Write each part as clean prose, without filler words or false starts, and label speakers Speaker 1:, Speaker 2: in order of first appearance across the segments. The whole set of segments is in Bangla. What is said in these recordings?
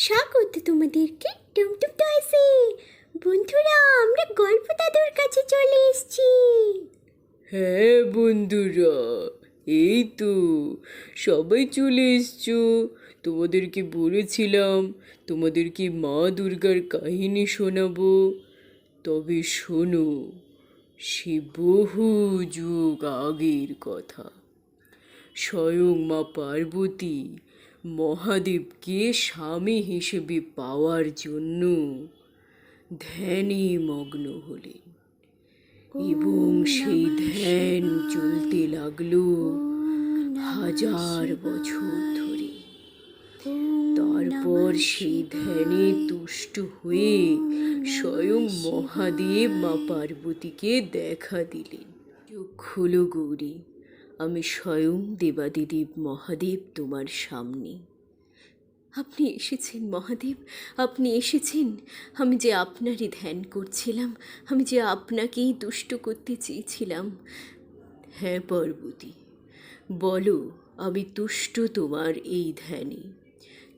Speaker 1: স্বাগত তোমাদেরকে টুমটুম টয়েসে। বন্ধুরা, আমরা গল্প দাদুর কাছে চলে এসেছি।
Speaker 2: হ্যাঁ বন্ধুরা, এই তো সবাই চলে এসছো। তোমাদেরকে বলেছিলাম তোমাদেরকে মা দুর্গার কাহিনী শোনাবো। তবে শোনো, সে বহু যুগ আগের কথা। স্বয়ং মা পার্বতী মহাদেবকে স্বামী হিসেবে পাওয়ার জন্য ধ্যানে মগ্ন হলেন এবং সেই ধ্যান চলতে লাগলো হাজার বছর ধরে। তারপর সেই ধ্যানে তুষ্ট হয়ে স্বয়ং মহাদেব মা পার্বতীকে দেখা দিলেন। চোখ খোলো গৌরী, আমি স্বয়ং দেবাদিদেব মহাদেব তোমার সামনে। আপনি এসেছেন মহাদেব, আপনি এসেছেন। আমি যে আপনারই ধ্যান করছিলাম, আমি যে আপনাকেই তুষ্ট করতে চেয়েছিলাম। হ্যাঁ পার্বতী, বলো, আমি তুষ্ট তোমার এই ধ্যানে।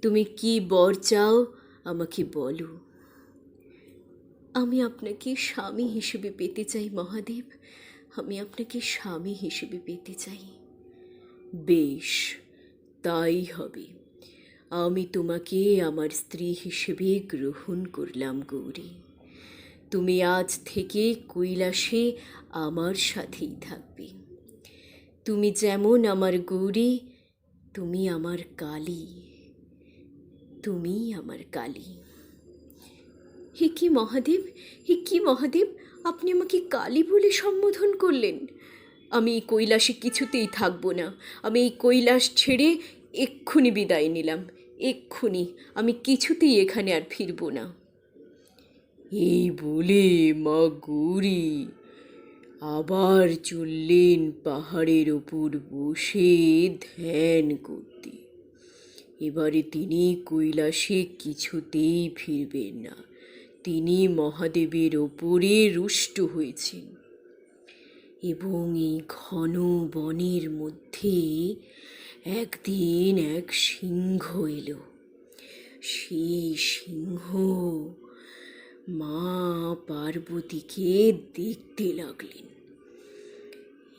Speaker 2: তুমি কি বর চাও আমাকে বলো। আমি আপনাকে স্বামী হিসেবে পেতে চাই মহাদেব, আমি আপনাকে স্বামী হিসেবে পেতে চাই। বেশ, তাই হবে। আমি তোমাকে আমার স্ত্রী হিসেবে গ্রহণ করলাম গৌরী। তুমি আজ থেকে কৈলাসে আমার সাথেই থাকবে। তুমি যেমন আমার গৌরী, তুমি আমার কালী, তুমি আমার কালী। হে কি মহাদেব, হে কি মহাদেব, আপনি আমাকে কালী বলে সম্বোধন করলেন। আমি এই কৈলাসে কিছুতেই থাকবো না। আমি এই কৈলাস ছেড়ে এক্ষুনি বিদায় নিলাম, এক্ষুনি। আমি কিছুতেই এখানে আর ফিরব না। এই বলে মা গৌরী আবার চললেন পাহাড়ের ওপর বসে ধ্যান করতে। এবারে তিনি কৈলাসে কিছুতেই ফিরবেন না। তিনি মহাদেবের ওপরে রুষ্ট হয়েছেন এবং এই ঘন বনের মধ্যে একদিন এক সিংহ এলো। সেই সিংহ মা পার্বতীকে দেখতে লাগলেন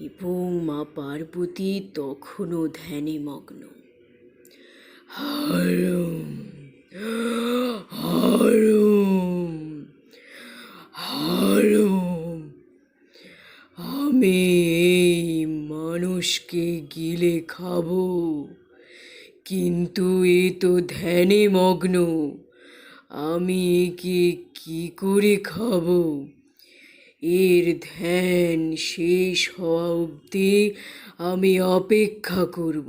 Speaker 2: এবং মা পার্বতী তখনও ধ্যানে মগ্ন। হারুম হারুম হারুম, আমি এই মানুষকে গিলে খাবো, কিন্তু এ তো ধ্যানে মগ্ন। আমি একে কি করে খাবো? এর ধ্যান শেষ হওয়া অবধি আমি অপেক্ষা করব।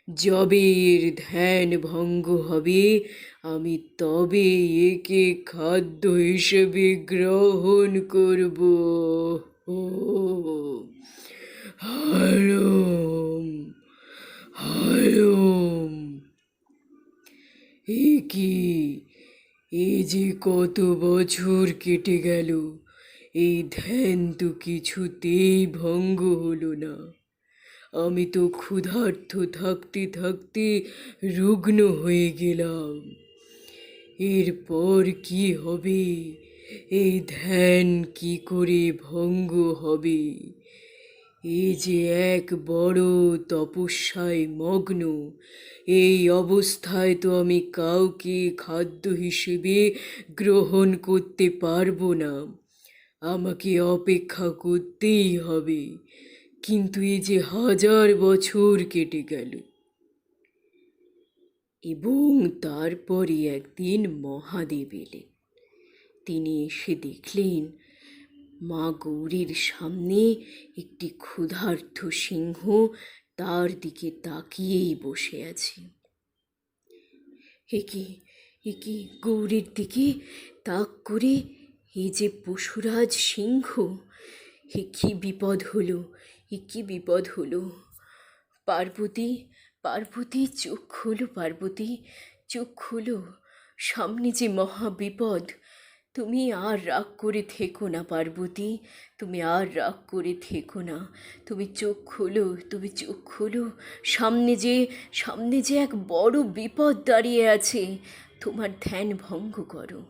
Speaker 2: যবে এর ধ্যান ভঙ্গ হবে, আমি তবে একে খাদ্য হিসেবে গ্রহণ করব। ও হারুম হারুম, এ কি, এ যে কত বছর কেটে গেল, এই ধ্যান তো কিছুতেই ভঙ্গ হলো না। আমি তো ক্ষুধার্ত থাকতে থাকতে রুগ্ন হয়ে গেলাম। এরপর কি হবে? এই ধ্যান কি করে ভঙ্গ হবে? এ যে এক বড় তপস্যায় মগ্ন। এই অবস্থায় তো আমি কাউকে খাদ্য হিসেবে গ্রহণ করতে পারবো না। আমাকে অপেক্ষা করতেই হবে। কিন্তু এই যে হাজার বছর কেটে গেল। এবং তারপরে একদিন মহাদেব এলেন। তিনি এসে দেখলেন মা গৌরীর সামনে একটি ক্ষুধার্ত সিংহ তার দিকে তাকিয়েই বসে আছে। একি গৌরীর দিকে তাক করে এ যে পশুরাজ সিংহ, এ কি বিপদ হলো, এ কি বিপদ হলো? পার্বতী, পার্বতী চোখ খোলো, পার্বতী চোখ খোলো, সামনে যে মহা বিপদ। তুমি আর রাগ করে থেকো না পার্বতী, তুমি আর রাগ করে থেকো না। তুমি চোখ খোলো, তুমি চোখ খোলো। সামনে যে এক বড় বিপদ দাঁড়িয়ে আছে। তোমার ধ্যান ভঙ্গ করো।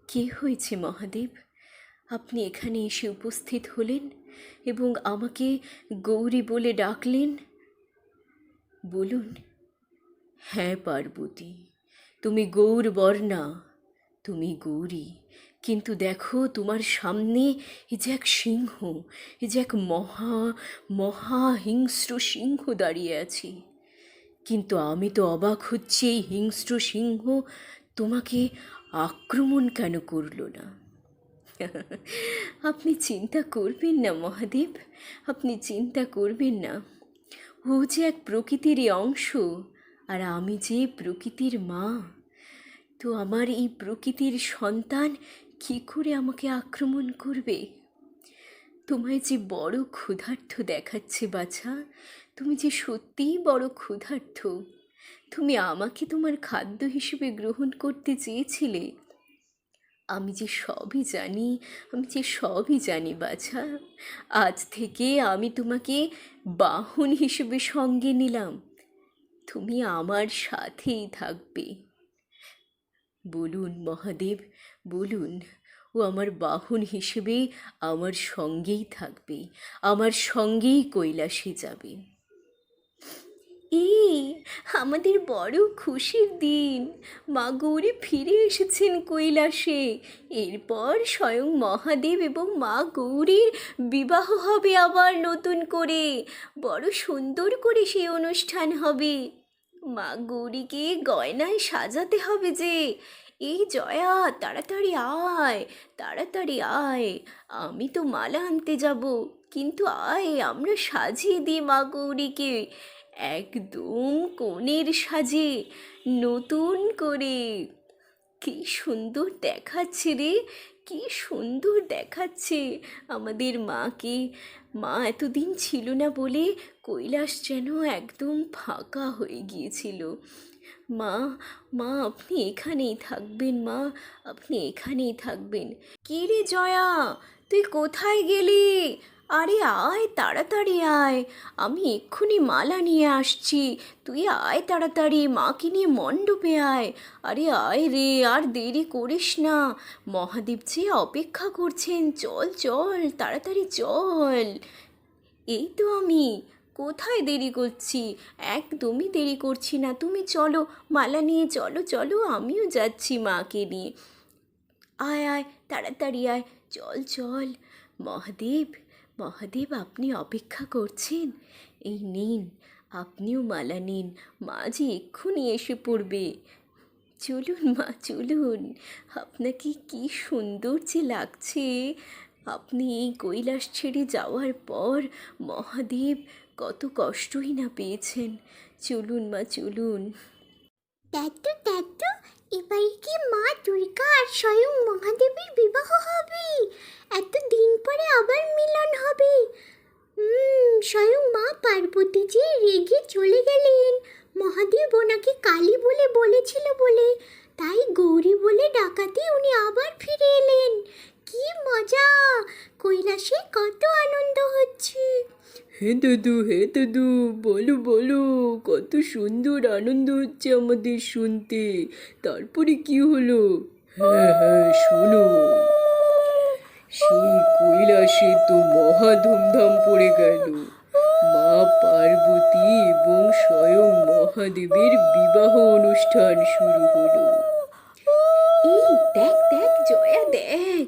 Speaker 2: কে হয়েছে মহাদেব? আপনি এখানে এসে উপস্থিত হলেন এবং আমাকে গৌরী বলে ডাকলেন। বলুন। হ্যাঁ পার্বতী, তুমি গৌরবর্ণা, তুমি গৌরী। কিন্তু দেখো তোমার সামনে এ যে এক সিংহ, এ যে এক মহা হিংস্র সিংহ দাঁড়িয়ে আছে। কিন্তু আমি তো অবাক হচ্ছি, এই হিংস্র সিংহ তোমাকে আক্রমণ কেন করলো না? আপনি চিন্তা করবেন না মহাদেব, আপনি চিন্তা করবেন না। ও যে এক প্রকৃতিরই অংশ, আর আমি যে প্রকৃতির মা। তো আমার এই প্রকৃতির সন্তান কী করে আমাকে আক্রমণ করবে? তোমায় যে বড় ক্ষুধার্ত দেখাচ্ছে বাছা, তুমি যে সত্যিই বড় ক্ষুধার্ত। তুমি আমাকে তোমার খাদ্য হিসেবে গ্রহণ করতে চেয়েছিলে। আমি যে সবই জানি, আমি যে সবই জানি বাছা। আজ থেকে আমি তোমাকে বাহন হিসেবে সঙ্গে নিলাম। তুমি আমার সাথেই থাকবে। বলুন মহাদেব, বলুন। ও আমার বাহন হিসেবে আমার সঙ্গেই থাকবে, আমার সঙ্গেই কৈলাসে যাবে। এই আমাদের বড় খুশির দিন, মা গৌরী ফিরে এসেছেন কৈলাসে। এরপর স্বয়ং মহাদেব এবং মা গৌরীর বিবাহ হবে আবার নতুন করে। বড় সুন্দর করে সেই অনুষ্ঠান হবে। মা গৌরীকে গয়নায় সাজাতে হবে যে। এই জয়া, তাড়াতাড়ি আয়, তাড়াতাড়ি আয়। আমি তো মালা আনতে যাব, কিন্তু আয় আমরা সাজিয়ে দিই মা গৌরীকে একদম কনের সাজে, নতুন করে। কি সুন্দর দেখাচ্ছে রে, কি সুন্দর দেখাচ্ছে আমাদের মাকে। মা এতদিন ছিল না বলে কৈলাস যেন একদম ফাঁকা হয়ে গিয়েছিল। মা, মা আপনি এখানেই থাকবেন, মা আপনি এখানেই থাকবেন। কে রে জয়া, তুই কোথায় গেলি? আরে আয়, তাড়াতাড়ি আয়, আমি এক্ষুনি মালা নিয়ে আসছি। তুই আয় তাড়াতাড়ি, মাকে নিয়ে মণ্ডপে আয়। আরে আয় রে, আর দেরি করিস না, মহাদেব যে অপেক্ষা করছেন। চল চল, তাড়াতাড়ি চল। এই তো আমি, কোথায় দেরি করছি? একদমই দেরি করছি না, তুমি চলো, মালা নিয়ে চলো চলো, আমিও যাচ্ছি মাকে নিয়ে। আয় আয়, তাড়াতাড়ি আয়, চল চল। মহাদেব, মহাদেব আপনি অপেক্ষা করছেন। এই নিন, আপনিও মালা নিন, মা যে এক্ষুনি এসে পড়বে। চলুন মা, চলুন। আপনাকে কি সুন্দর যে লাগছে। আপনি এই কৈলাস ছেড়ে যাওয়ার পর মহাদেব কত কষ্টই না পেয়েছেন। চলুন মা, চলুন।
Speaker 1: দেখতো দেখতো, এবার কি মা দুর্গা আর স্বয়ং মহাদেবের বিবাহ হবে। এত দিন পরে আবার মিলন হবে। স্বয়ং মা পার্বতী যে রেগে চলে গেলেন। মহাদেব ওনাকে কালী বলে বলেছিল বলে, তাই গৌরী বলে ডাকাতে উনি আবার ফিরে এলেন। কি মজা! কৈলাসে কত আনন্দ হচ্ছে।
Speaker 2: হে দাদু, বলো বলো, কত সুন্দর আনন্দ হচ্ছে আমাদের শুনতে। তারপরে কি হলো? হ্যাঁ হ্যাঁ, শোনো। সেই কৈলাসে তো মহা ধুমধাম পড়ে গেল। মা পার্বতী এবং স্বয়ং মহাদেবের বিবাহ অনুষ্ঠান শুরু হলো। এই দেখ দেখ জয়া, দেখ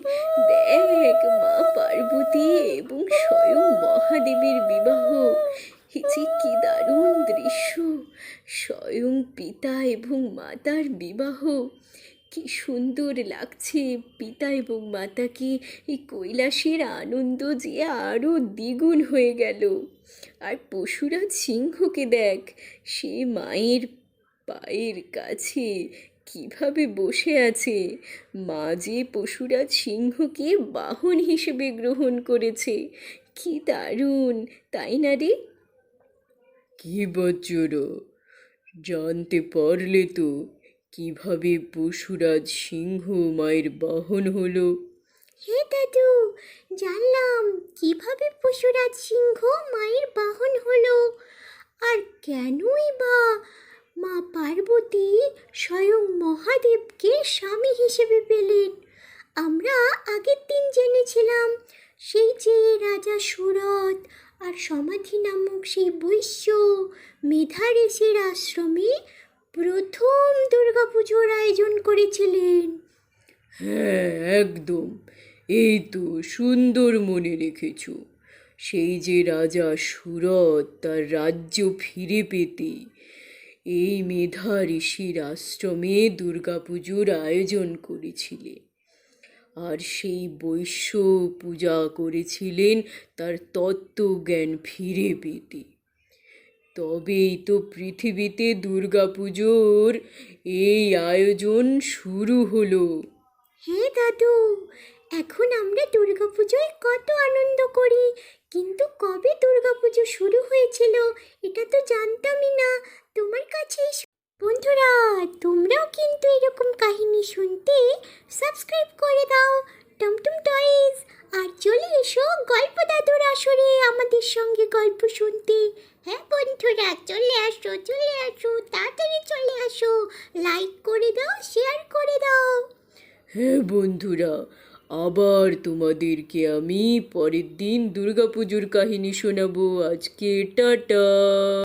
Speaker 2: দেখ, মা পার্বতী এবং স্বয়ং মহাদেবের বিবাহ। এ যে কি দারুণ দৃশ্য! স্বয়ং পিতা এবং মাতার বিবাহ। কি সুন্দর লাগছে পিতা এবং মাতাকে। এই কৈলাসের আনন্দ যে আরও দ্বিগুণ হয়ে গেল। আর পশুরাজ সিংহকে দেখ, সে মায়ের পায়ের কাছে কিভাবে বসে আছে। মা যে পশুরাজ সিংহকে বাহন হিসেবে গ্রহণ করেছে। কি দারুণ, তাই না রে? কি বজ্র, জানতে পারলে তো কিভাবে পশুরাজ সিংহ মায়ের বাহন হলো?
Speaker 1: হে দাদু, জানলাম কিভাবে পশুরাজ সিংহ মায়ের বাহন হলো। আর কেনই বা মা পার্বতী স্বয়ং মহাদেবকে স্বামী হিসেবে পেলেন। আমরা আগের দিন জেনেছিলাম সেই যে রাজা সুরত আর সমাধি নামক সেই বৈশ্য মেধা ঋষির আশ্রমে প্রথম দুর্গাপুজোর আয়োজন করেছিলেন।
Speaker 2: হ্যাঁ, একদম। এই তো সুন্দর মনে রেখেছ। সেই যে রাজা সুরত তার রাজ্য ফিরে পেতে এই মেধা ঋষির আশ্রমে দুর্গাপুজোর আয়োজন করেছিলেন। আর সেই বৈশ্য পূজা করেছিলেন তার তত্ত্বজ্ঞান ফিরে পেতে। তবেই তো পৃথিবীতে দুর্গাপুজোর এই আয়োজন শুরু হলো।
Speaker 1: হ্যাঁ দাদু, এখন আমরা দুর্গাপুজোয় কত আনন্দ করি, কিন্তু কবে দুর্গাপুজো শুরু হয়েছিল এটা তো জানতামই না। তোমার কাছেই বন্ধুরা, তোমরাও কিন্তু এরকম কাহিনী শুনতে সাবস্ক্রাইব করে দাও টমটম টয়েস, আর চলে এসো গল্প দাদুর আসরে আমাদের সঙ্গে গল্প শুনতে। হ্যাঁ বন্ধুরা, চলে আসো চলে আসো, তাড়াতাড়ি চলে আসো, লাইক করে দাও, শেয়ার করে দাও।
Speaker 2: হ্যাঁ বন্ধুরা, আবার তোমাদেরকে আমি পরের দিন দুর্গাপুজোর কাহিনী শোনাবো। আজকে টাটা।